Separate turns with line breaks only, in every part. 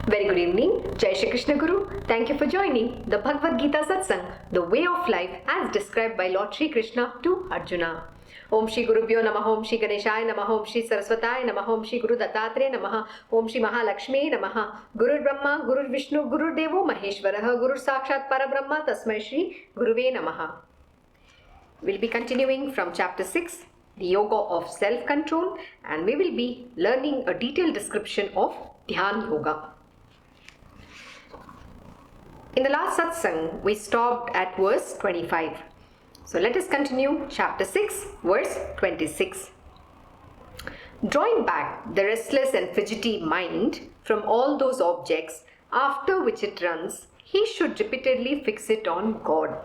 Very good evening. Jai Shri Krishna Guru. Thank you for joining the Bhagavad Gita Satsang, the way of life as described by Lord Shri Krishna to Arjuna. Om Shri Gurubhyo Namaha, Om Shri Ganeshaya Namaha, Om Shri Saraswataya Namaha, Om Shri Guru Dattatreya Namaha, Om Shri Mahalakshmi Namaha. Gurur Brahma, Gurur Vishnu, Gurur Devo Maheshwaraha, Gurur Sakshat Parabrahma, Tasmai Shri Guruve Namaha. We'll be continuing from chapter 6, the Yoga of Self-Control, and we will be learning a detailed description of Dhyan Yoga. In the last satsang, we stopped at verse 25. So let us continue chapter 6, verse 26. Drawing back the restless and fidgety mind from all those objects after which it runs, he should repeatedly fix it on God.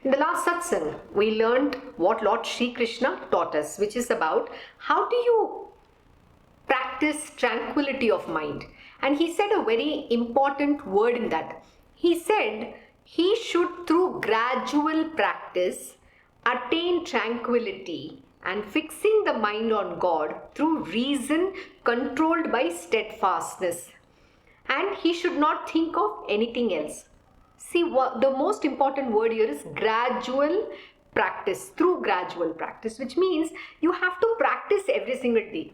In the last satsang, we learned what Lord Shri Krishna taught us, which is about how do you practice tranquility of mind. And he said a very important word in that. He said he should, through gradual practice, attain tranquility and fixing the mind on God through reason controlled by steadfastness. And he should not think of anything else. See, what the most important word here is gradual practice, through gradual practice, which means you have to practice every single day.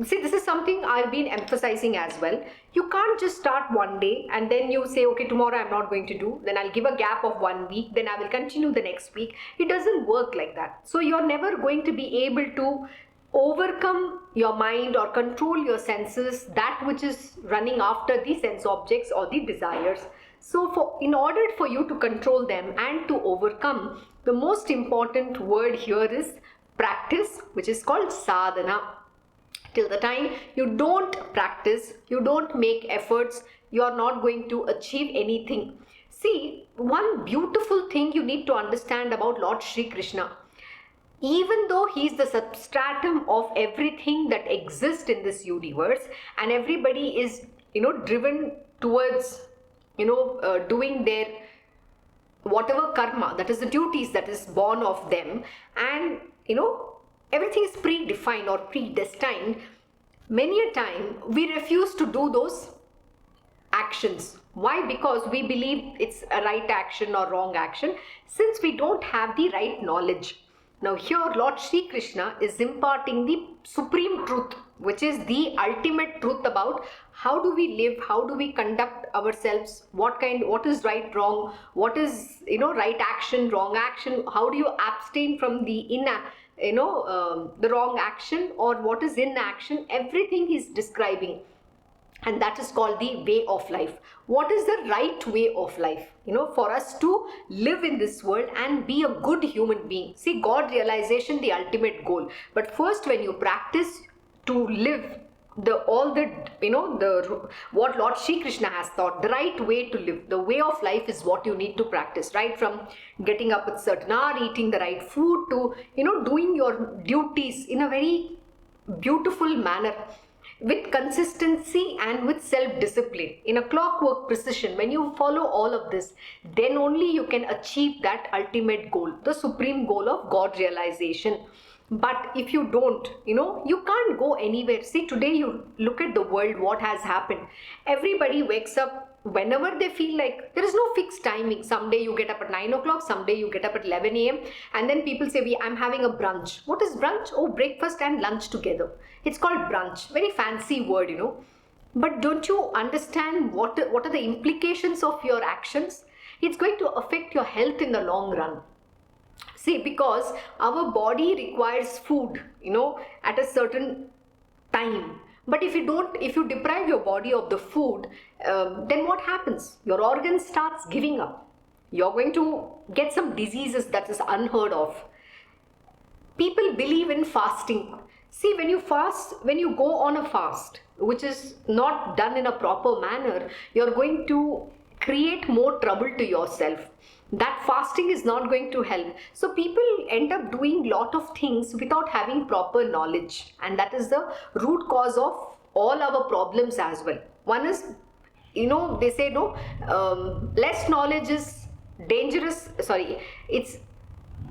See, this is something I've been emphasizing as well. You can't just start one day and then you say, okay, tomorrow I'm not going to do. Then I'll give a gap of 1 week. Then I will continue the next week. It doesn't work like that. So you're never going to be able to overcome your mind or control your senses, that which is running after the sense objects or the desires. So in order for you to control them and to overcome, the most important word here is practice, which is called sadhana. Till the time you don't practice, you don't make efforts, you are not going to achieve anything. See, one beautiful thing you need to understand about Lord Shri Krishna. Even though he is the substratum of everything that exists in this universe, and everybody is, driven towards, doing their whatever karma, that is the duties that is born of them, and, everything is predefined or predestined. Many a time we refuse to do those actions. Why? Because we believe it's a right action or wrong action, since we don't have the right knowledge. Now here Lord Shri Krishna is imparting the supreme truth, which is the ultimate truth about how do we live, how do we conduct ourselves, what is right, wrong, what is right action, wrong action, how do you abstain from the the wrong action, or what is inaction. Everything he's describing, and that is called the way of life. What is the right way of life, for us to live in this world and be a good human being. See, God realization, the ultimate goal. But first, when you practice to live what Lord Shri Krishna has taught, the right way to live, the way of life is what you need to practice, right? From getting up at certain hour, eating the right food, to doing your duties in a very beautiful manner, with consistency and with self-discipline, in a clockwork precision. When you follow all of this, then only you can achieve that ultimate goal, the supreme goal of God realization. But if you don't, you can't go anywhere. See, today you look at the world, what has happened. Everybody wakes up whenever they feel like. There is no fixed timing. Someday you get up at 9 o'clock, someday you get up at 11 a.m. And then people say, I'm having a brunch. What is brunch? Oh, breakfast and lunch together. It's called brunch. Very fancy word, But don't you understand what are the implications of your actions? It's going to affect your health in the long run. See, because our body requires food, at a certain time. But if you deprive your body of the food, then what happens? Your organ starts giving up. You're going to get some diseases that is unheard of. People believe in fasting. See, when you fast, when you go on a fast, which is not done in a proper manner, you're going to create more trouble to yourself. That fasting is not going to help. So people end up doing lot of things without having proper knowledge, and that is the root cause of all our problems as well. One is, they say less knowledge is dangerous. It's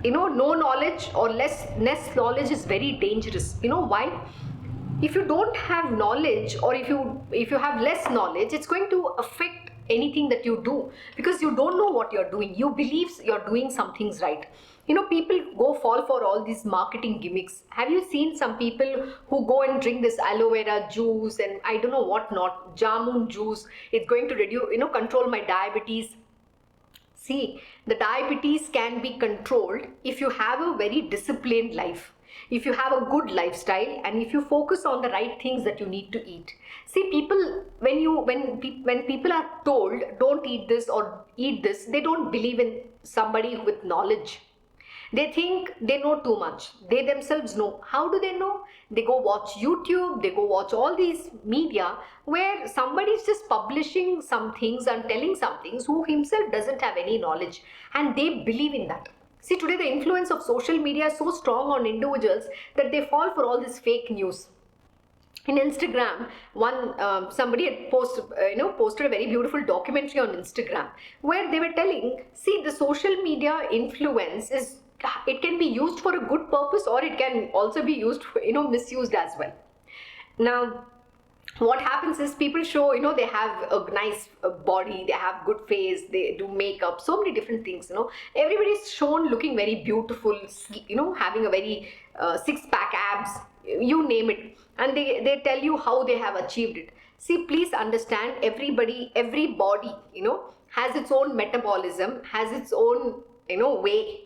no knowledge or less knowledge is very dangerous. Why? if you don't have knowledge, or if you have less knowledge, it's going to affect anything that you do, because you don't know what you're doing. You believe you're doing some things right. People go fall for all these marketing gimmicks. Have you seen some people who go and drink this aloe vera juice and I don't know what not, jamun juice? It's going to reduce, control my diabetes. See, the diabetes can be controlled if you have a very disciplined life, if you have a good lifestyle, and if you focus on the right things that you need to eat. See, people, when people are told don't eat this or eat this, they don't believe in somebody with knowledge. They think they know too much. They themselves know. How do they know? They go watch YouTube, they go watch all these media where somebody is just publishing some things and telling some things who himself doesn't have any knowledge, and they believe in that. See, today the influence of social media is so strong on individuals that they fall for all this fake news. In Instagram, somebody had posted a very beautiful documentary on Instagram where they were telling, see, the social media influence it can be used for a good purpose, or it can also be used for, misused as well. Now, what happens is people show, they have a nice body, they have good face, they do makeup, so many different things, everybody's shown looking very beautiful, having a very six-pack abs, you name it, and they tell you how they have achieved it. See, please understand, every body, has its own metabolism, has its own, way,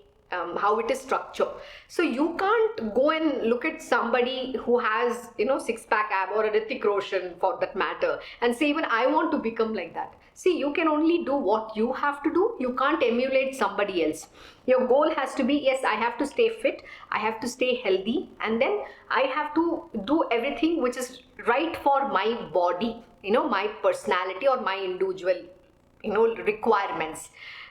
how it is structured. So you can't go and look at somebody who has, six-pack ab, or a Hrithik Roshan for that matter, and say, even I want to become like that. See, you can only do what you have to do. You can't emulate somebody else. Your goal has to be, yes, I have to stay fit, I have to stay healthy, and then I have to do everything which is right for my body, my personality or my individual, requirements.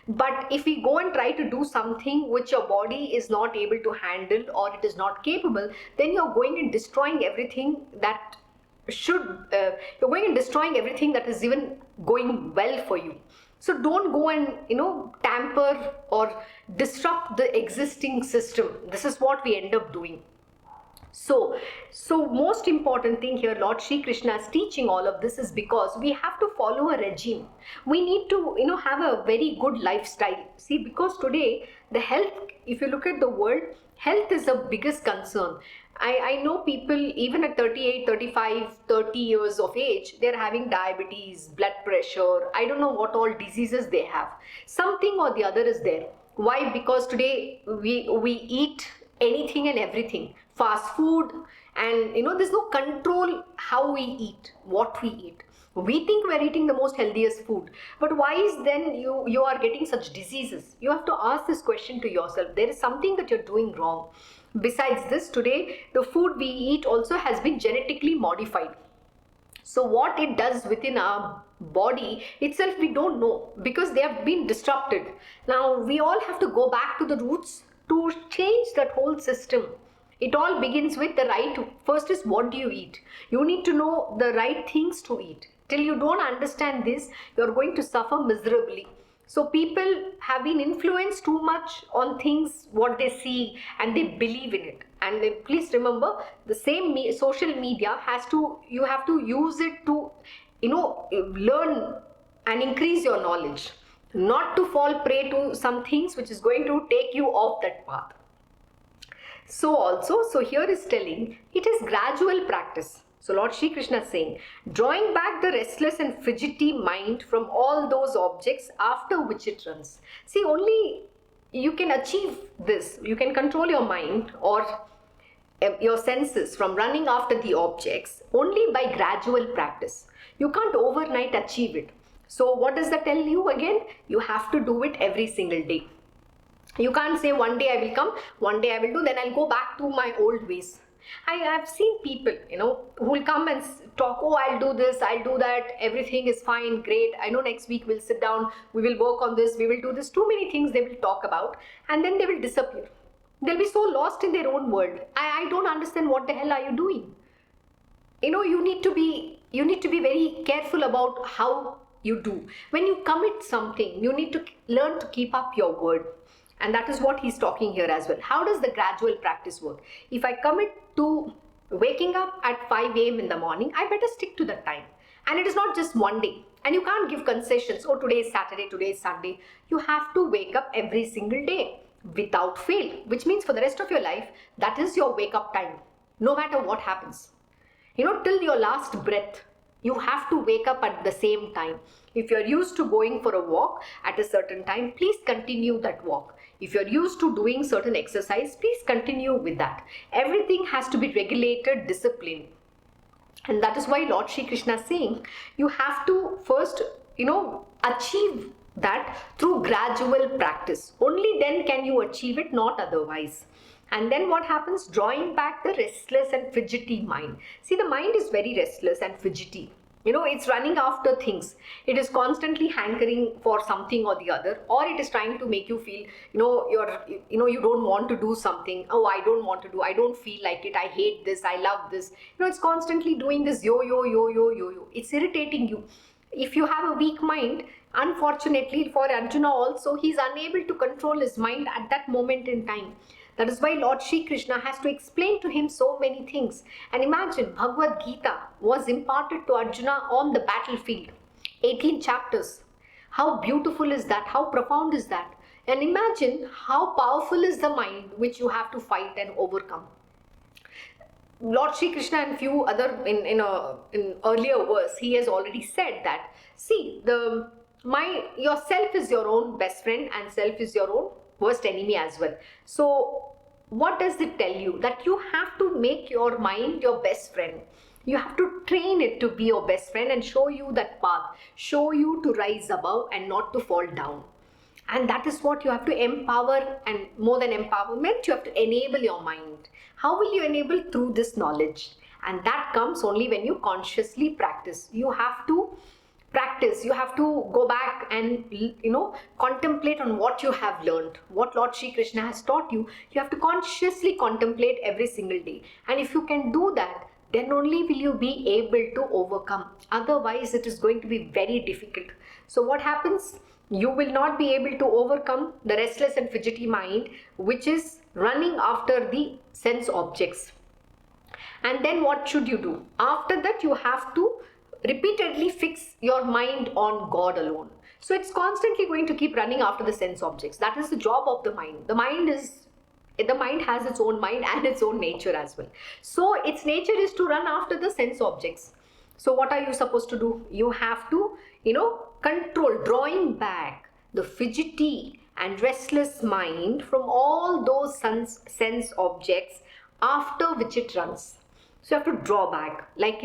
But if we go and try to do something which your body is not able to handle, or it is not capable, then you're going and destroying everything that you're going and destroying everything that is even going well for you. So don't go and, tamper or disrupt the existing system. This is what we end up doing. So most important thing here, Lord Shri Krishna is teaching all of this is because we have to follow a regime. We need to, have a very good lifestyle. See, because today the health, if you look at the world, health is the biggest concern. I know people even at 38, 35, 30 years of age, they're having diabetes, blood pressure, I don't know what all diseases they have. Something or the other is there. Why? Because today we eat anything and everything, fast food, and there's no control how we eat, what we eat. We think we're eating the most healthiest food, but why is then you are getting such diseases? You have to ask this question to yourself. There is something that you're doing wrong. Besides this, today the food we eat also has been genetically modified. So what it does within our body itself, we don't know, because they have been disrupted. Now we all have to go back to the roots to change that whole system. It all begins with the right. First is, what do you eat? You need to know the right things to eat. Till you don't understand this, you're going to suffer miserably. So people have been influenced too much on things, what they see, and they believe in it. And please remember, the same social media you have to use it to, learn and increase your knowledge, not to fall prey to some things which is going to take you off that path. So here is telling, it is gradual practice. So Lord Shri Krishna is saying, drawing back the restless and fidgety mind from all those objects after which it runs. See, only you can achieve this. You can control your mind or your senses from running after the objects only by gradual practice. You can't overnight achieve it. So what does that tell you again? You have to do it every single day. You can't say one day I will come, one day I will do, then I'll go back to my old ways. I have seen people, who will come and talk, oh, I'll do this, I'll do that, everything is fine, great. I know next week we'll sit down, we will work on this, we will do this. Too many things they will talk about, and then they will disappear. They'll be so lost in their own world. I don't understand, what the hell are you doing? You need to be very careful about how you do. When you commit something, you need to learn to keep up your word. And that is what he's talking here as well. How does the gradual practice work? If I commit to waking up at 5 a.m. in the morning, I better stick to that time. And it is not just one day. And you can't give concessions. Oh, today is Saturday, today is Sunday. You have to wake up every single day without fail, which means for the rest of your life, that is your wake up time, no matter what happens. Till your last breath, you have to wake up at the same time. If you're used to going for a walk at a certain time, please continue that walk. If you're used to doing certain exercise, please continue with that. Everything has to be regulated, disciplined. And that is why Lord Shri Krishna is saying, you have to first, achieve that through gradual practice. Only then can you achieve it, not otherwise. And then what happens? Drawing back the restless and fidgety mind. See, the mind is very restless and fidgety. It's running after things. It is constantly hankering for something or the other, or it is trying to make you feel, you don't want to do something. Oh, I don't want to do. I don't feel like it. I hate this. I love this. It's constantly doing this yo. It's irritating you. If you have a weak mind, unfortunately for Arjuna also, he's unable to control his mind at that moment in time. That is why Lord Shri Krishna has to explain to him so many things. And imagine, Bhagavad Gita was imparted to Arjuna on the battlefield. 18 chapters. How beautiful is that? How profound is that? And imagine how powerful is the mind which you have to fight and overcome. Lord Shri Krishna and few other, in earlier verse, he has already said that, see, yourself is your own best friend and self is your own worst enemy as well. So what does it tell you? That you have to make your mind your best friend. You have to train it to be your best friend and show you that path, show you to rise above and not to fall down. And that is what you have to empower, and more than empowerment, you have to enable your mind. How will you enable? Through this knowledge. And that comes only when you consciously practice. You have to practice. You have to go back and, contemplate on what you have learned, what Lord Shri Krishna has taught you. You have to consciously contemplate every single day. And if you can do that, then only will you be able to overcome. Otherwise, it is going to be very difficult. So what happens? You will not be able to overcome the restless and fidgety mind, which is running after the sense objects. And then what should you do? After that, you have to repeatedly fix your mind on God alone. So it's constantly going to keep running after the sense objects. That is the job of the mind. The mind has its own mind and its own nature as well. So its nature is to run after the sense objects. So what are you supposed to do? You have to, control, drawing back the fidgety and restless mind from all those sense objects after which it runs. So you have to draw back. Like,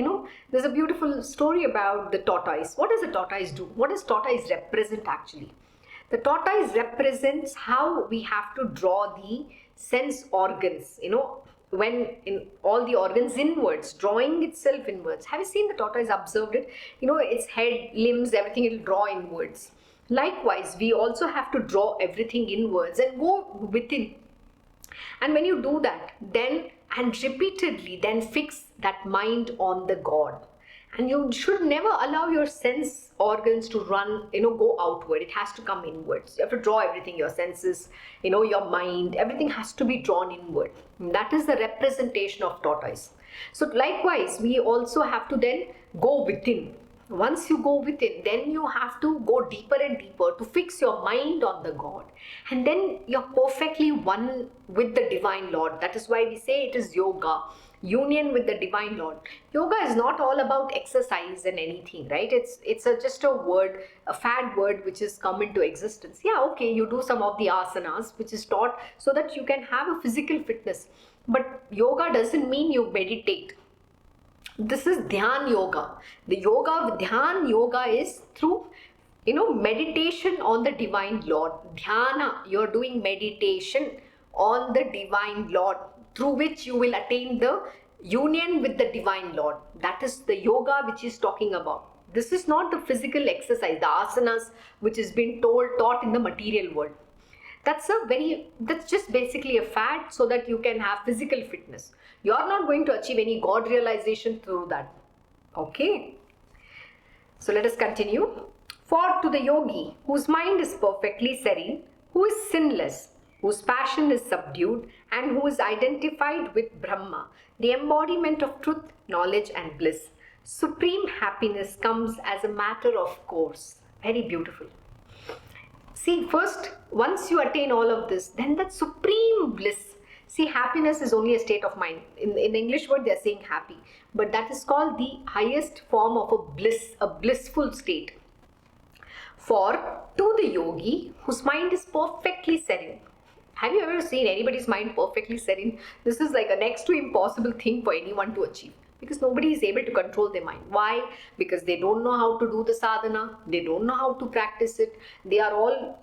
there's a beautiful story about the tortoise. What does the tortoise do? What does tortoise represent actually? The tortoise represents how we have to draw the sense organs, when in all the organs inwards, drawing itself inwards. Have you seen the tortoise? Observed it? Its head, limbs, everything, it will draw inwards. Likewise, we also have to draw everything inwards and go within. And when you do that, then and repeatedly, then fix that mind on the God. And you should never allow your sense organs to run, go outward. It has to come inwards. You have to draw everything, your senses, your mind, everything has to be drawn inward. And that is the representation of tortoise. So likewise, we also have to then go within. Once you go within, then you have to go deeper and deeper to fix your mind on the God. And then you're perfectly one with the Divine Lord. That is why we say it is yoga. Union with the Divine Lord. Yoga is not all about exercise and anything, right? It's just a word, a fad word which has come into existence. Yeah, okay, you do some of the asanas which is taught so that you can have a physical fitness. But yoga doesn't mean you meditate. This is Dhyan Yoga. The yoga, Dhyan Yoga is through, meditation on the Divine Lord. Dhyana, you're doing meditation on the Divine Lord, through which you will attain the union with the Divine Lord. That is the yoga which is talking about. This is not the physical exercise, the asanas which is being taught in the material world. That's just basically a fad so that you can have physical fitness. You are not going to achieve any God realization through that. Okay. So let us continue. For to the yogi, whose mind is perfectly serene, who is sinless, whose passion is subdued, and who is identified with Brahma, the embodiment of truth, knowledge, and bliss. Supreme happiness comes as a matter of course. Very beautiful. See, first, once you attain all of this, then that supreme bliss. See, happiness is only a state of mind. In the English word, they are saying happy. But that is called the highest form of a blissful state. For to the yogi, whose mind is perfectly serene. Have you ever seen anybody's mind perfectly serene? This is like a next to impossible thing for anyone to achieve. Because nobody is able to control their mind. Why? Because they don't know how to do the sadhana. They don't know how to practice it. They are all,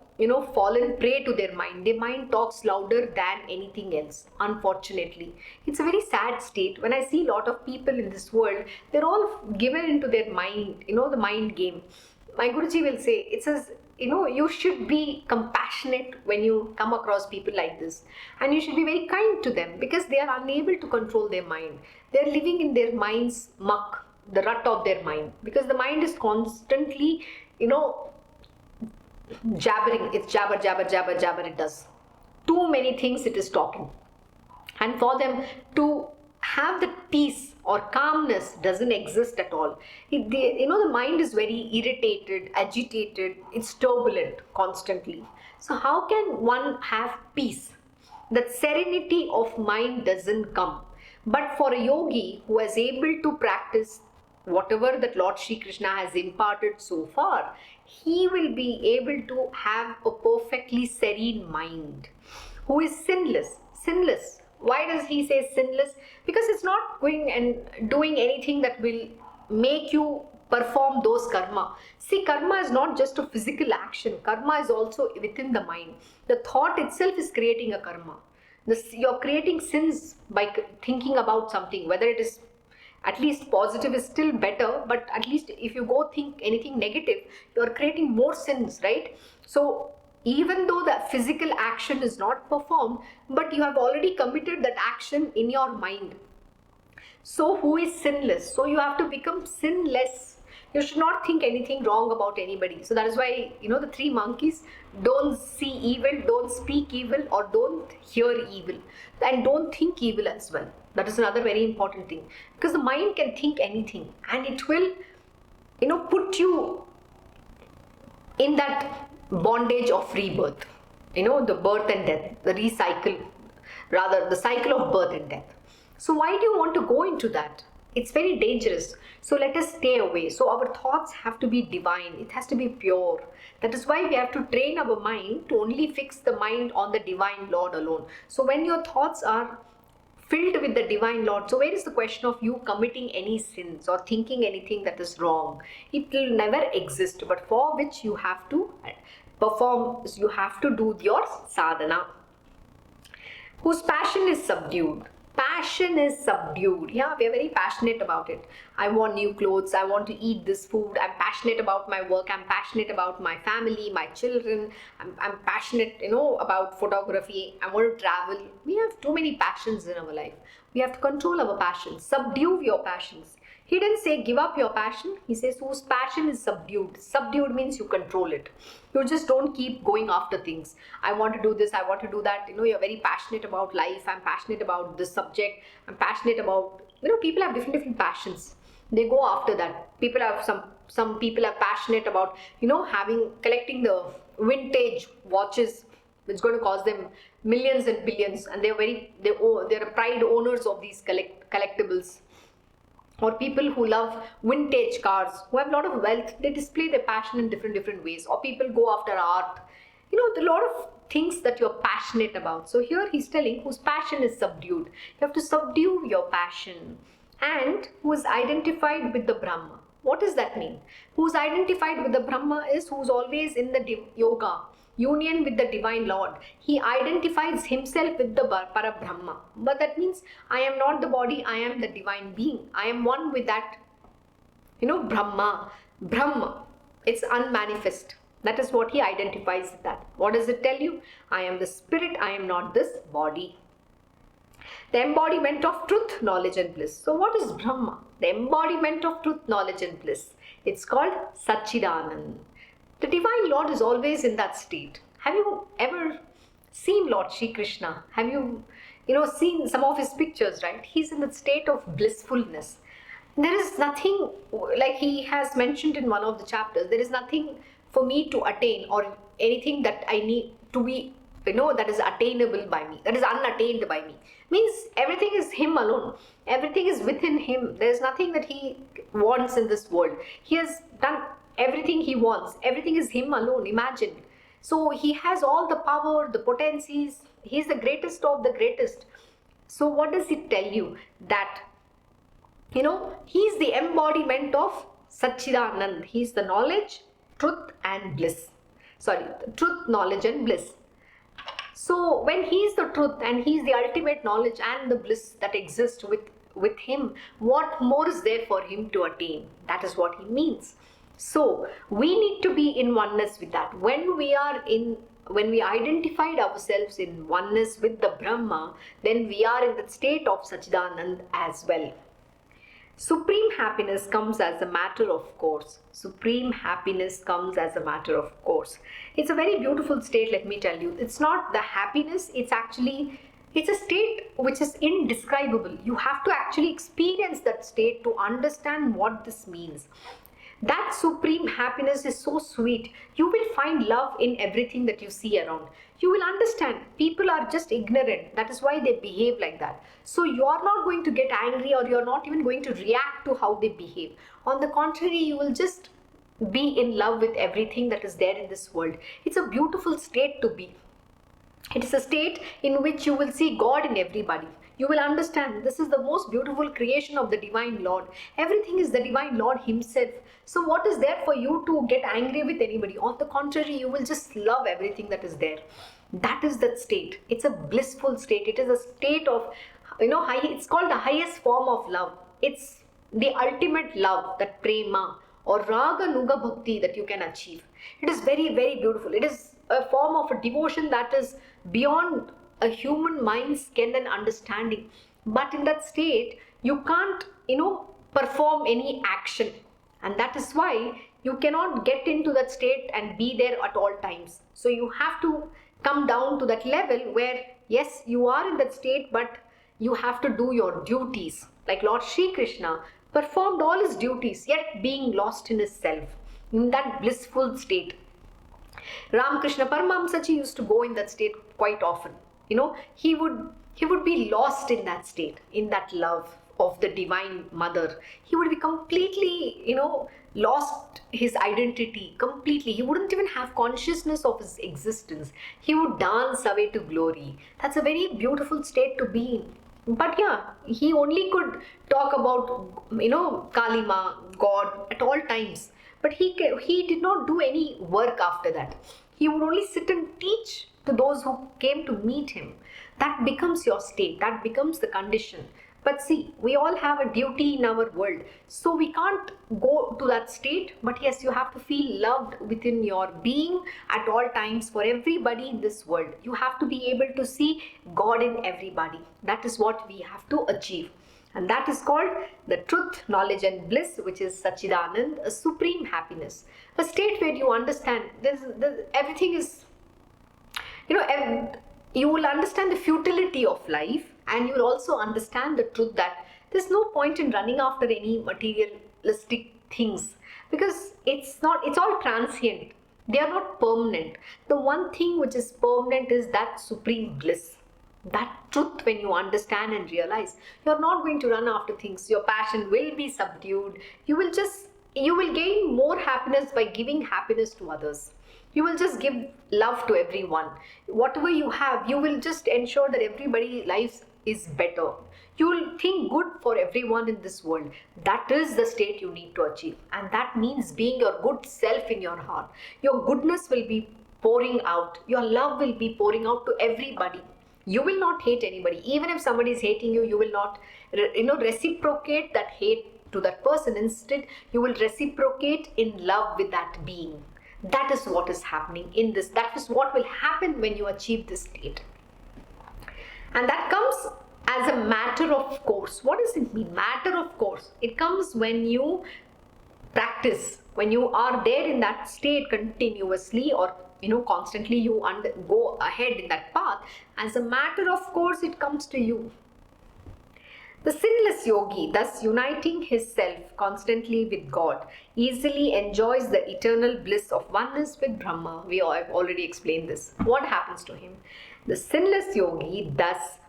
fallen prey to their mind. Their mind talks louder than anything else, unfortunately. It's a very sad state. When I see a lot of people in this world, they're all given into their mind, the mind game. My Guruji will say, it says, you should be compassionate when you come across people like this. And you should be very kind to them because they are unable to control their mind. They're living in their mind's muck, the rut of their mind. Because the mind is constantly, jabbering. It's jabber, jabber, jabber, jabber it does. Too many things it is talking. And for them to have the peace or calmness doesn't exist at all. The mind is very irritated, agitated, it's turbulent constantly. So how can one have peace? That serenity of mind doesn't come. But for a yogi who is able to practice whatever that Lord Shri Krishna has imparted so far, he will be able to have a perfectly serene mind, who is sinless. Sinless. Why does he say sinless? Because it's not going and doing anything that will make you perform those karma. See, karma is not just a physical action. Karma is also within the mind. The thought itself is creating a karma. You're creating sins by thinking about something. Whether it is at least positive is still better, but at least if you go think anything negative, you're creating more sins, right? So even though the physical action is not performed, but you have already committed that action in your mind. So who is sinless? So you have to become sinless. You should not think anything wrong about anybody. So that is why, the three monkeys: don't see evil, don't speak evil, or don't hear evil. And don't think evil as well. That is another very important thing. Because the mind can think anything. And it will, put you in that bondage of rebirth, the birth and death, the cycle of birth and death. So why do you want to go into that? It's very dangerous. So let us stay away. So our thoughts have to be divine. It has to be pure. That is why we have to train our mind to only fix the mind on the divine Lord alone. So when your thoughts are filled with the divine Lord, so where is the question of you committing any sins or thinking anything that is wrong? It will never exist, but for which you have to perform, you have to do your sadhana. Whose passion is subdued. Passion is subdued. Yeah, we are very passionate about it. I want new clothes. I want to eat this food. I'm passionate about my work. I'm passionate about my family, my children. I'm passionate, about photography. I want to travel. We have too many passions in our life. We have to control our passions. Subdue your passions. He didn't say give up your passion. He says whose passion is subdued. Subdued means you control it. You just don't keep going after things. I want to do this. I want to do that. You're very passionate about life. I'm passionate about this subject. I'm passionate about, people have different passions. They go after that. People have some people are passionate about, collecting the vintage watches, which is going to cost them millions and billions. And they're pride owners of these collectibles. Or people who love vintage cars, who have a lot of wealth, they display their passion in different ways. Or people go after art. A lot of things that you're passionate about. So here he's telling whose passion is subdued. You have to subdue your passion. And who is identified with the Brahma. What does that mean? Who's identified with the Brahma is who's always in the yoga, union with the divine Lord. He identifies himself with the Parabrahma. But that means I am not the body, I am the divine being. I am one with that, Brahma. Brahma. It's unmanifest. That is what he identifies with that. What does it tell you? I am the spirit, I am not this body. The embodiment of truth, knowledge and bliss. So what is Brahma? The embodiment of truth, knowledge and bliss. It's called Satchidanand. The divine Lord is always in that state. Have you ever seen Lord Shri Krishna? Have you, seen some of his pictures, right? He's in the state of blissfulness. There is nothing, like he has mentioned in one of the chapters, there is nothing for me to attain or anything that I need to be, that is attainable by me, that is unattained by me. Means everything is him alone. Everything is within him. There is nothing that he wants in this world. He has done everything he wants. Everything is him alone. Imagine. So he has all the power, the potencies. He is the greatest of the greatest. So what does it tell you? That, he is the embodiment of Satchidanand. He is the knowledge, truth and bliss. Sorry, truth, knowledge and bliss. So when he is the truth and he is the ultimate knowledge and the bliss that exists with him, what more is there for him to attain? That is what he means. So we need to be in oneness with that. When we identified ourselves in oneness with the Brahma, then we are in the state of Satchidanand as well. Supreme happiness comes as a matter of course. Supreme happiness comes as a matter of course. It's a very beautiful state, let me tell you. It's not the happiness, it's a state which is indescribable. You have to actually experience that state to understand what this means. That supreme happiness is so sweet. You will find love in everything that you see around. You will understand people are just ignorant. That is why they behave like that. So you are not going to get angry, or you are not even going to react to how they behave. On the contrary, you will just be in love with everything that is there in this world. It's a beautiful state to be. It is a state in which you will see God in everybody. You will understand this is the most beautiful creation of the Divine Lord. Everything is the Divine Lord Himself. So what is there for you to get angry with anybody? On the contrary, you will just love everything that is there. That is that state. It's a blissful state. It is a state of, it's called the highest form of love. It's the ultimate love, that prema or raga nuga bhakti that you can achieve. It is very, very beautiful. It is a form of a devotion that is beyond a human mind's ken and understanding. But in that state, you can't, perform any action. And that is why you cannot get into that state and be there at all times. So you have to come down to that level where, yes, you are in that state, but you have to do your duties. Like Lord Shri Krishna performed all his duties, yet being lost in his self, in that blissful state. Ramakrishna Paramahamsa used to go in that state quite often. He would be lost in that state, in that love of the Divine Mother. He would be completely, lost his identity completely. He wouldn't even have consciousness of his existence. He would dance away to glory. That's a very beautiful state to be in. But yeah, he only could talk about, Kalima, God at all times. But he did not do any work after that. He would only sit and teach to those who came to meet him. That becomes your state. That becomes the condition. But see, we all have a duty in our world. So we can't go to that state. But yes, you have to feel loved within your being at all times for everybody in this world. You have to be able to see God in everybody. That is what we have to achieve. And that is called the truth, knowledge and bliss, which is Satchidanand, a supreme happiness. A state where you understand everything is, you will understand the futility of life, and you will also understand the truth that there's no point in running after any materialistic things, because it's all transient. They are not permanent. The one thing which is permanent is that supreme bliss. That truth, when you understand and realize, you're not going to run after things. Your passion will be subdued. You will gain more happiness by giving happiness to others. You will just give love to everyone. Whatever you have, you will just ensure that everybody's life is better. You will think good for everyone in this world. That is the state you need to achieve. And that means being your good self in your heart. Your goodness will be pouring out. Your love will be pouring out to everybody. You will not hate anybody. Even if somebody is hating you, you will not, reciprocate that hate to that person. Instead, you will reciprocate in love with that being. That is what is happening in this. That is what will happen when you achieve this state. And that comes as a matter of course. What does it mean? Matter of course. It comes when you practice, when you are there in that state continuously, or constantly you go ahead in that path. As a matter of course, it comes to you. The sinless yogi, thus uniting his self constantly with God, easily enjoys the eternal bliss of oneness with Brahma. I've already explained this. What happens to him? The sinless yogi, thus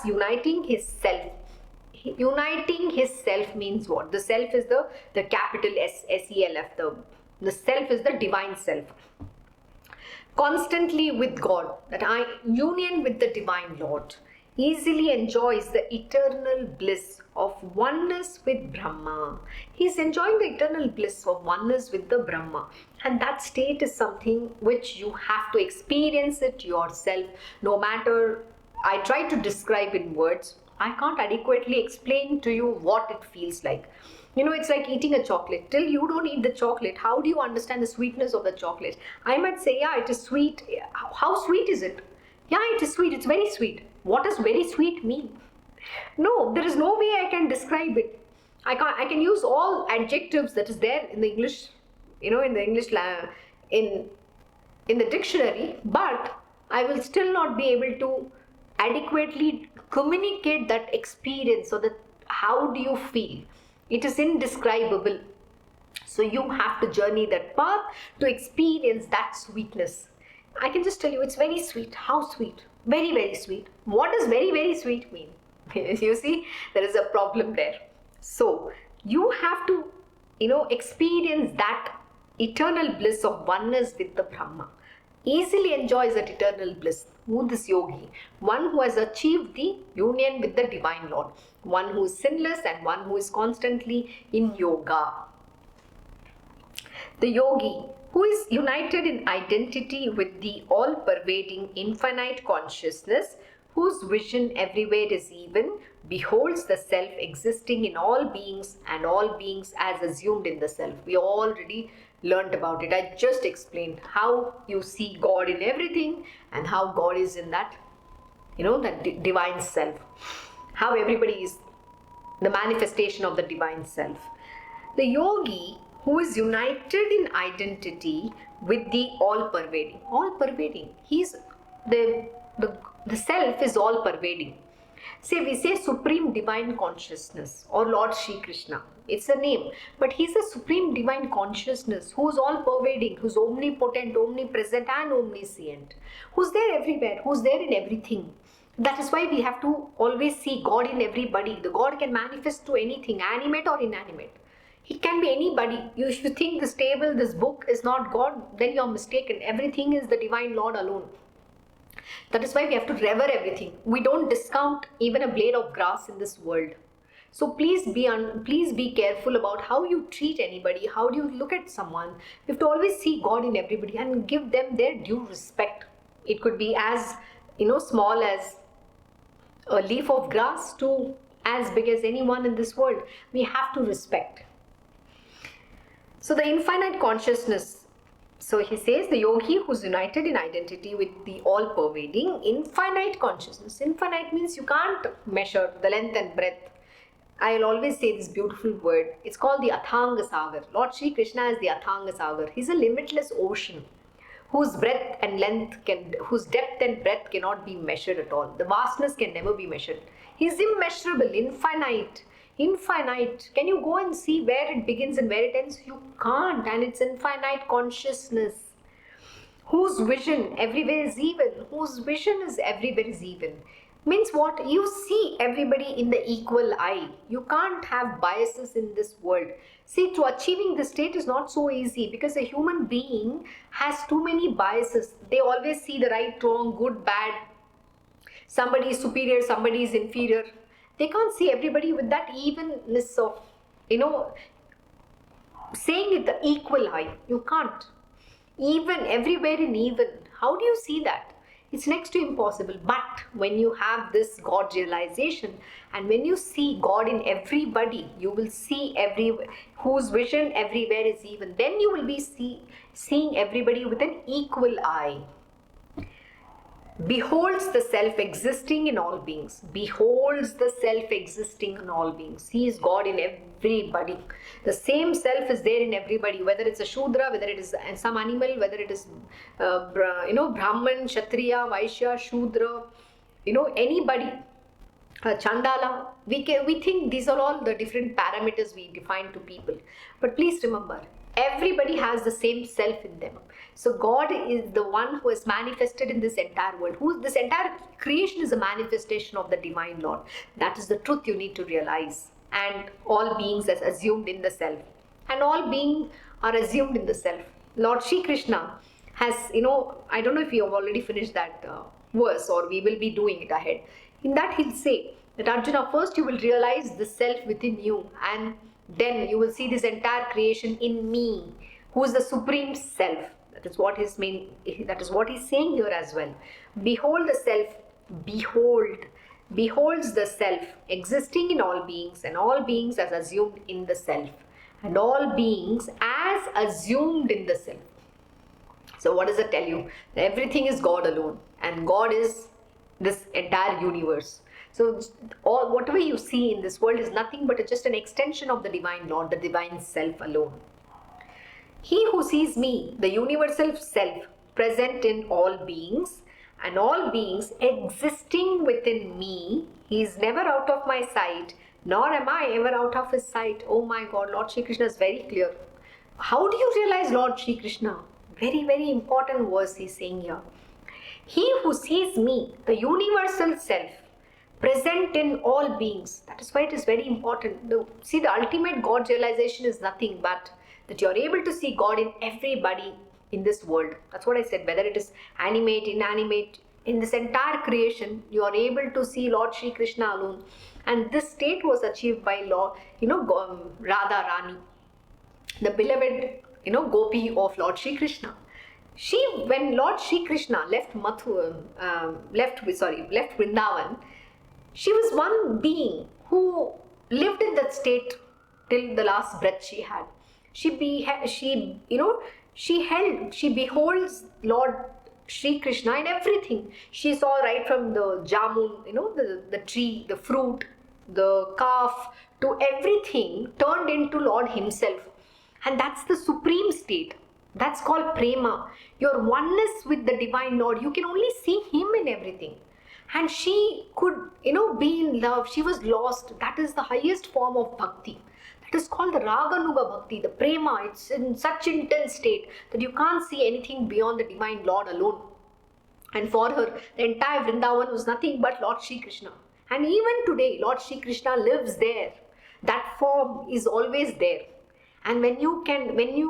uniting his self. Uniting his self means what? The self is the capital S-E-L-F. The self is the divine self. Constantly with God, union with the divine Lord, easily enjoys the eternal bliss of oneness with Brahma. He's enjoying the eternal bliss of oneness with the Brahma. And that state is something which you have to experience it yourself. No matter, I try to describe in words, I can't adequately explain to you what it feels like. It's like eating a chocolate. Till you don't eat the chocolate, how do you understand the sweetness of the chocolate? I might say, yeah, it is sweet. How sweet is it? Yeah, it is sweet. It's very sweet. What does very sweet mean? No, there is no way I can describe it. I can use all adjectives that is there in the English, in the English in the dictionary, but I will still not be able to adequately communicate that experience, or that how do you feel. It is indescribable. So you have to journey that path to experience that sweetness. I can just tell you, it's very sweet. How sweet? Very, very sweet. What does very, very sweet mean? You see, there is a problem there. So you have to, experience that eternal bliss of oneness with the Brahma. Easily enjoys that eternal bliss. Who this yogi? One who has achieved the union with the divine Lord. One who is sinless and one who is constantly in yoga. The yogi who is united in identity with the all-pervading infinite consciousness, whose vision everywhere is even, beholds the self existing in all beings and all beings as assumed in the self. We already learned about it. I just explained how you see God in everything and how God is in that, that divine self. How everybody is the manifestation of the divine self. The yogi who is united in identity with the all-pervading. All-pervading. He's the self is all-pervading. We say Supreme Divine Consciousness or Lord Shree Krishna. It's a name. But He's a Supreme Divine Consciousness who's all-pervading, who's omnipotent, omnipresent and omniscient. Who's there everywhere, who's there in everything. That is why we have to always see God in everybody. The God can manifest to anything, animate or inanimate. It can be anybody. If you think this table, this book is not God, then you're mistaken. Everything is the divine Lord alone. That is why we have to revere everything. We don't discount even a blade of grass in this world. So please be careful about how you treat anybody, how do you look at someone. You have to always see God in everybody and give them their due respect. It could be as small as a leaf of grass to as big as anyone in this world. We have to respect. So the infinite consciousness. So he says the yogi who's united in identity with the all-pervading infinite consciousness. Infinite means you can't measure the length and breadth. I'll always say this beautiful word. It's called the Athanga Sagar. Lord Shree Krishna is the Athanga Sagar. He's a limitless ocean whose breadth and length whose depth and breadth cannot be measured at all. The vastness can never be measured. He's immeasurable, infinite. Infinite. Can you go and see where it begins and where it ends? You can't. And it's infinite consciousness. Whose vision everywhere is even. Whose vision is everywhere is even. Means what? You see everybody in the equal eye. You can't have biases in this world. See, to achieving this state is not so easy because a human being has too many biases. They always see the right, wrong, good, bad. Somebody is superior, somebody is inferior. They can't see everybody with that evenness of, saying it the equal eye. You can't. Even, everywhere in even. How do you see that? It's next to impossible. But when you have this God realization and when you see God in everybody, you will see whose vision everywhere is even. Then you will be seeing everybody with an equal eye. beholds the self existing in all beings. Beholds the self existing in all beings. Sees God in everybody. The same self is there in everybody, whether it's a Shudra, whether it is some animal, whether it is Brahman, Kshatriya, Vaishya, Shudra, anybody. Chandala, we think these are all the different parameters we define to people. But please remember, everybody has the same self in them. So God is the one who is manifested in this entire world. This entire creation is a manifestation of the Divine Lord. That is the truth you need to realize. And all beings as assumed in the self. And all beings are assumed in the self. Lord Shri Krishna has, I don't know if we have already finished that verse or we will be doing it ahead. In that he'll say that Arjuna, first you will realize the self within you, and then you will see this entire creation in me, who is the supreme self. That is what he's saying here as well. Behold the self, beholds the self existing in all beings, and all beings as assumed in the self, and all beings as assumed in the self. So what does it tell you? Everything is God alone, and God is this entire universe. So whatever you see in this world is nothing but just an extension of the Divine Lord, the Divine Self alone. He who sees me, the universal self, present in all beings, and all beings existing within me, he is never out of my sight, nor am I ever out of his sight. Oh my God, Lord Shri Krishna is very clear. How do you realize Lord Shri Krishna? Very, very important verse he's saying here. He who sees me, the universal self, present in all beings. That is why it is very important. The ultimate God realization is nothing but that you are able to see God in everybody in this world. That's what I said. Whether it is animate, inanimate, in this entire creation, you are able to see Lord Shri Krishna alone. And this state was achieved by Radha Rani, the beloved, Gopi of Lord Shri Krishna. When Lord Shri Krishna left Vrindavan, she was one being who lived in that state till the last breath she had. She beholds Lord Shri Krishna in everything. She saw right from the jamun, the tree, the fruit, the calf, to everything turned into Lord himself. And that's the supreme state. That's called prema. Your oneness with the Divine Lord. You can only see him in everything. And she could, be in love. She was lost. That is the highest form of bhakti. That is called the Raganuga Bhakti, the prema. It's in such intense state that you can't see anything beyond the Divine Lord alone. And for her, the entire Vrindavan was nothing but Lord Shri Krishna. And even today, Lord Shri Krishna lives there. That form is always there. And when you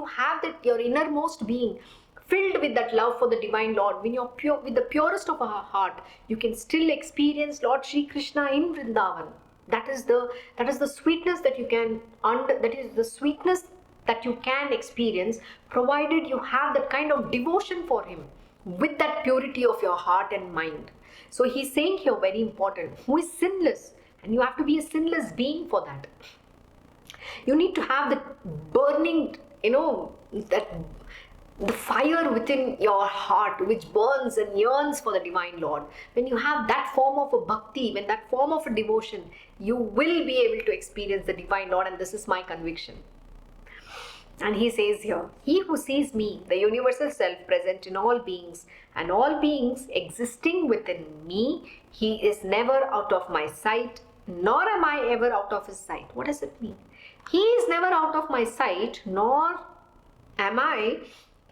have that, your innermost being filled with that love for the Divine Lord, when you're pure, with the purest of our heart, you can still experience Lord Shri Krishna in Vrindavan. That is the sweetness that you can experience, provided you have that kind of devotion for him with that purity of your heart and mind. So he's saying here, very important, who is sinless, and you have to be a sinless being for that. You need to have the burning, the fire within your heart which burns and yearns for the Divine Lord. When you have that form of a bhakti, when that form of a devotion, you will be able to experience the Divine Lord, and this is my conviction. And he says here, he who sees me, the universal self present in all beings, and all beings existing within me, he is never out of my sight, nor am I ever out of his sight. What does it mean? He is never out of my sight, nor am I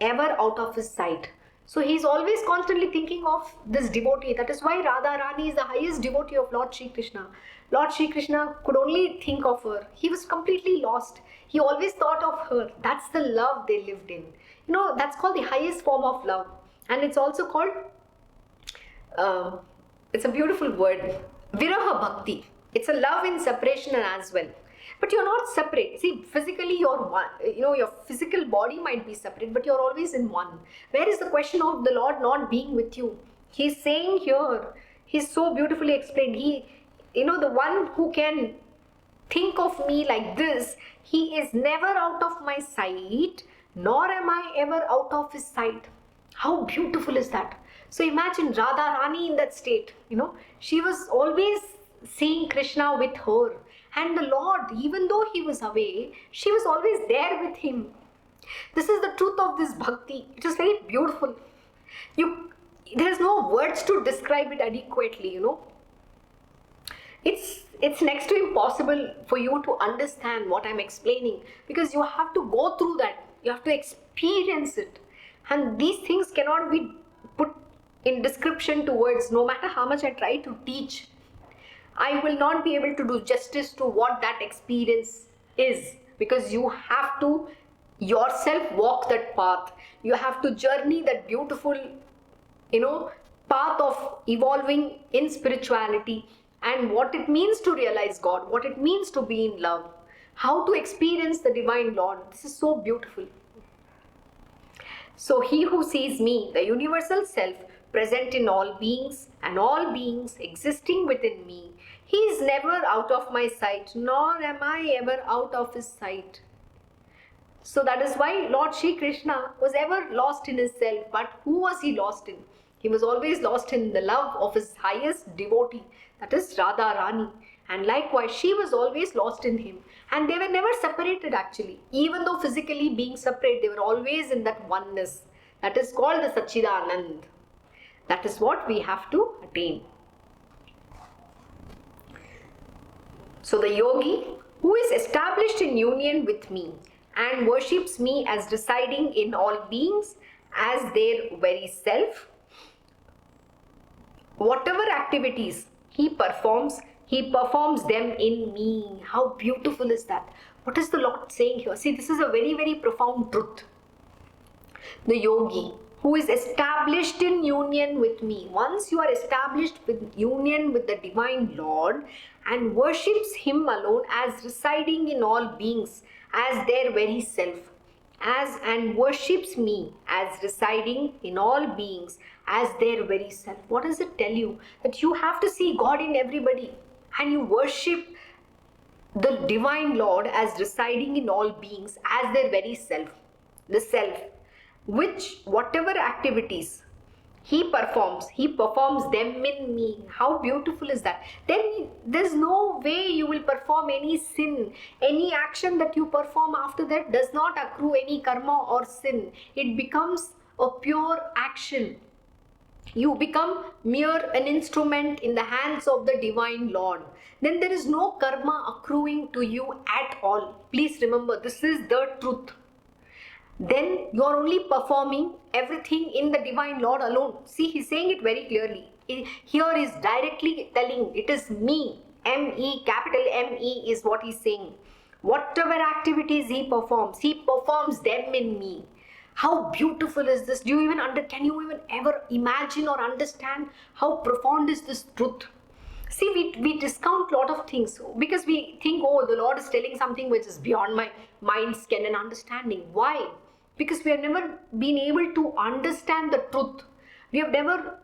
ever out of his sight. So he's always constantly thinking of this devotee. That is why Radha Rani is the highest devotee of Lord Shri Krishna. Lord Shri Krishna could only think of her. He was completely lost. He always thought of her. That's the love they lived in. That's called the highest form of love. And it's also called, it's a beautiful word, Viraha Bhakti. It's a love in separation as well. But you're not separate. See, physically you're one. Your physical body might be separate, but you're always in one. Where is the question of the Lord not being with you? He's saying here, he's so beautifully explained. The one who can think of me like this, he is never out of my sight, nor am I ever out of his sight. How beautiful is that? So imagine Radha Rani in that state, she was always seeing Krishna with her. And the Lord, even though he was away, she was always there with him. This is the truth of this bhakti. It is very beautiful. There's no words to describe it adequately, It's next to impossible for you to understand what I'm explaining, because you have to go through that. You have to experience it. And these things cannot be put in description to words. No matter how much I try to teach, I will not be able to do justice to what that experience is, because you have to yourself walk that path. You have to journey that beautiful, path of evolving in spirituality, and what it means to realize God, what it means to be in love, how to experience the divine Lord. This is so beautiful. So he who sees me, the universal self, present in all beings and all beings existing within me, he is never out of my sight, nor am I ever out of his sight. So that is why Lord Shri Krishna was ever lost in his self. But who was he lost in? He was always lost in the love of his highest devotee, that is Radha Rani. And likewise, she was always lost in him. And they were never separated actually. Even though physically being separate, they were always in that oneness. That is called the Satchidanand. That is what we have to attain. So the yogi who is established in union with me and worships me as residing in all beings as their very self, whatever activities he performs them in me. How beautiful is that? What is the Lord saying here? See, this is a very, very profound truth. The yogi who is established in union with me. Once you are established with union with the divine Lord and worships him alone as residing in all beings as their very self, and worships me as residing in all beings as their very self. What does it tell you? That you have to see God in everybody, and you worship the divine Lord as residing in all beings as their very self. The self, which whatever activities he performs them in me. How beautiful is that? Then there's no way you will perform any sin. Any action that you perform after that does not accrue any karma or sin. It becomes a pure action. You become mere an instrument in the hands of the divine Lord. Then there is no karma accruing to you at all. Please remember, this is the truth. Then you are only performing everything in the divine Lord alone. See, he's saying it very clearly. Here is directly telling it is me. M-E, capital M-E is what he's saying. Whatever activities he performs them in me. How beautiful is this? Can you even ever imagine or understand how profound is this truth? See, we discount a lot of things because we think, oh, the Lord is telling something which is beyond my mind, skin and understanding. Why? Because we have never been able to understand the truth. We have never,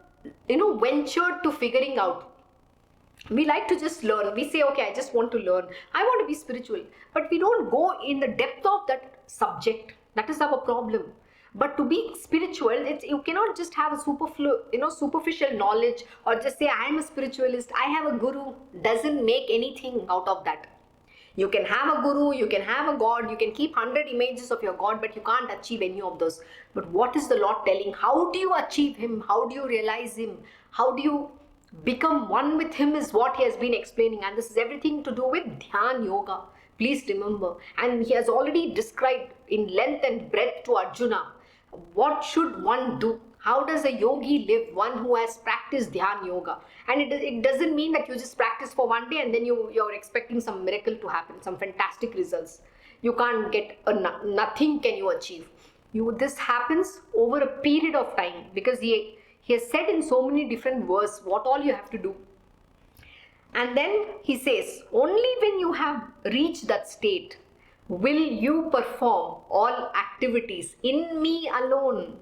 ventured to figuring out. We like to just learn. We say, okay, I just want to learn. I want to be spiritual. But we don't go in the depth of that subject. That is our problem. But to be spiritual, you cannot just have a superficial knowledge or just say, I am a spiritualist, I have a guru. Doesn't make anything out of that. You can have a guru, you can have a God, you can keep 100 images of your God, but you can't achieve any of those. But what is the Lord telling? How do you achieve him? How do you realize him? How do you become one with him is what he has been explaining. And this is everything to do with Dhyan Yoga. Please remember. And he has already described in length and breadth to Arjuna. What should one do? How does a yogi live? One who has practiced Dhyan Yoga. And it doesn't mean that you just practice for one day and then you're expecting some miracle to happen, some fantastic results. You can't get nothing can you achieve. This happens over a period of time, because he has said in so many different words what all you have to do. And then he says, only when you have reached that state will you perform all activities in me alone.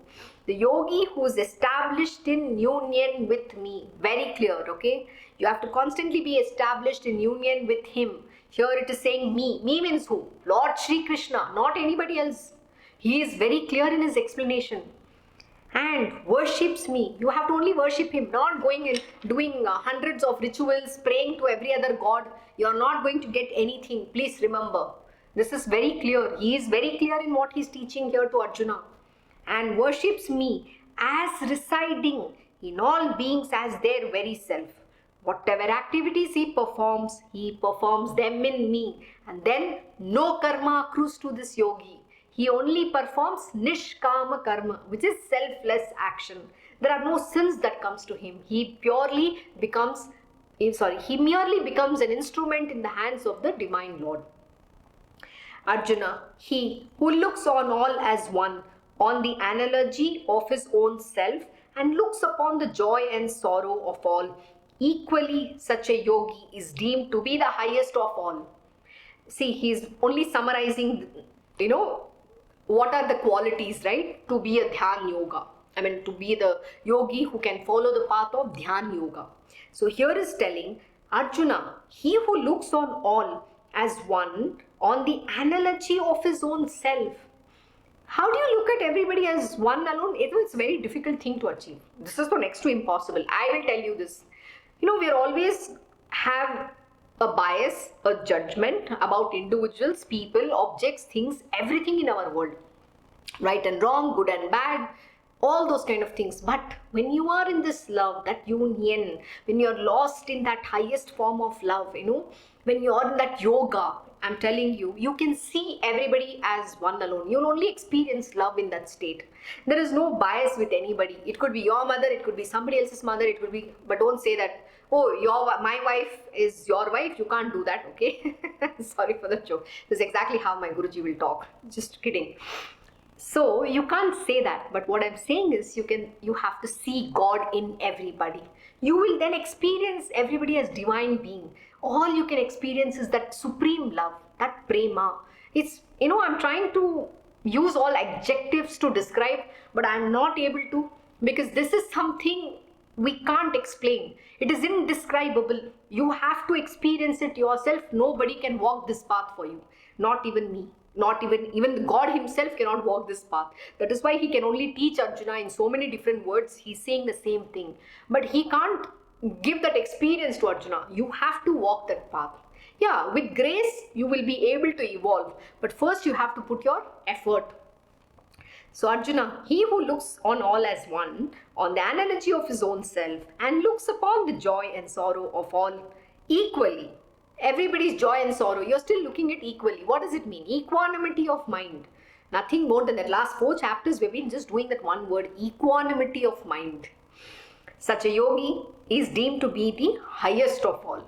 The yogi who is established in union with me. Very clear, okay? You have to constantly be established in union with him. Here it is saying me. Me means who? Lord Shri Krishna, not anybody else. He is very clear in his explanation. and worships me. You have to only worship him, not going and doing hundreds of rituals, praying to every other god. You are not going to get anything. Please remember, this is very clear. He is very clear in what he is teaching here to Arjuna. And worships me as residing in all beings as their very self. Whatever activities he performs them in me. And then no karma accrues to this yogi. He only performs nishkama karma, which is selfless action. There are no sins that comes to him. He merely becomes an instrument in the hands of the divine Lord. Arjuna, he who looks on all as one, on the analogy of his own self, and looks upon the joy and sorrow of all, equally such a yogi is deemed to be the highest of all. See, he is only summarizing, what are the qualities, right, to be a Dhyan Yoga. To be the yogi who can follow the path of Dhyan Yoga. So here is telling Arjuna, he who looks on all as one, on the analogy of his own self. How do you look at everybody as one alone? It's a very difficult thing to achieve. This is the next to impossible. I will tell you this. We always have a bias, a judgment about individuals, people, objects, things, everything in our world. Right and wrong, good and bad, all those kind of things. But when you are in this love, that union, when you are lost in that highest form of love, when you are in that yoga, I'm telling you, you can see everybody as one alone. You'll only experience love in that state. There is no bias with anybody. It could be your mother, it could be somebody else's mother, it could be, but don't say that, oh, my wife is your wife. You can't do that, okay? Sorry for the joke. This is exactly how my Guruji will talk. Just kidding. So you can't say that, but what I'm saying is you have to see God in everybody. You will then experience everybody as divine being. All you can experience is that supreme love, that prema. It's, I'm trying to use all adjectives to describe, but I'm not able to, because this is something we can't explain. It is indescribable. You have to experience it yourself. Nobody can walk this path for you. Not even me. Not even God himself cannot walk this path. That is why he can only teach Arjuna in so many different words. He's saying the same thing. But he can't give that experience to Arjuna. You have to walk that path. Yeah, with grace, you will be able to evolve. But first you have to put your effort. So Arjuna, he who looks on all as one, on the analogy of his own self, and looks upon the joy and sorrow of all equally. Everybody's joy and sorrow, you're still looking at equally. What does it mean? Equanimity of mind. Nothing more than that. Last 4 chapters, we've been just doing that one word, equanimity of mind. Such a yogi is deemed to be the highest of all.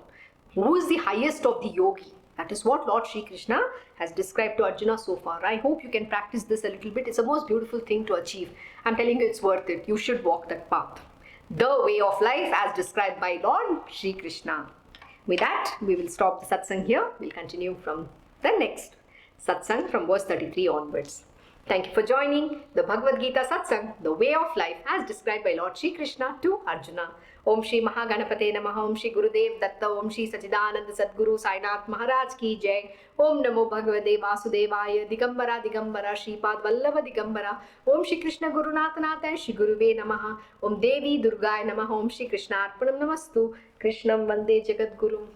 Who is the highest of the yogi? That is what Lord Shri Krishna has described to Arjuna so far. I hope you can practice this a little bit. It's the most beautiful thing to achieve. I'm telling you, it's worth it. You should walk that path. The way of life as described by Lord Shri Krishna. With that, we will stop the satsang here. We'll continue from the next satsang from verse 33 onwards. Thank you for joining the Bhagavad Gita satsang, the way of life as described by Lord Shri Krishna to Arjuna. Om Shri Mahaganapate Namaha, Om Shri Gurudev Datta, Om Shri Sachidananda Sadguru Sainath Maharaj Ki Jai. Om Namo Bhagavate Vasudevaya, Digambara Digambara, Shripad Vallabha Digambara. Om Shri Krishna Gurunathanatha and Shri Guruve Namaha. Om Devi Durgaya Namaha, Om Shri Krishna Arpanam Namastu. Krishnam Vande Jagat Guru.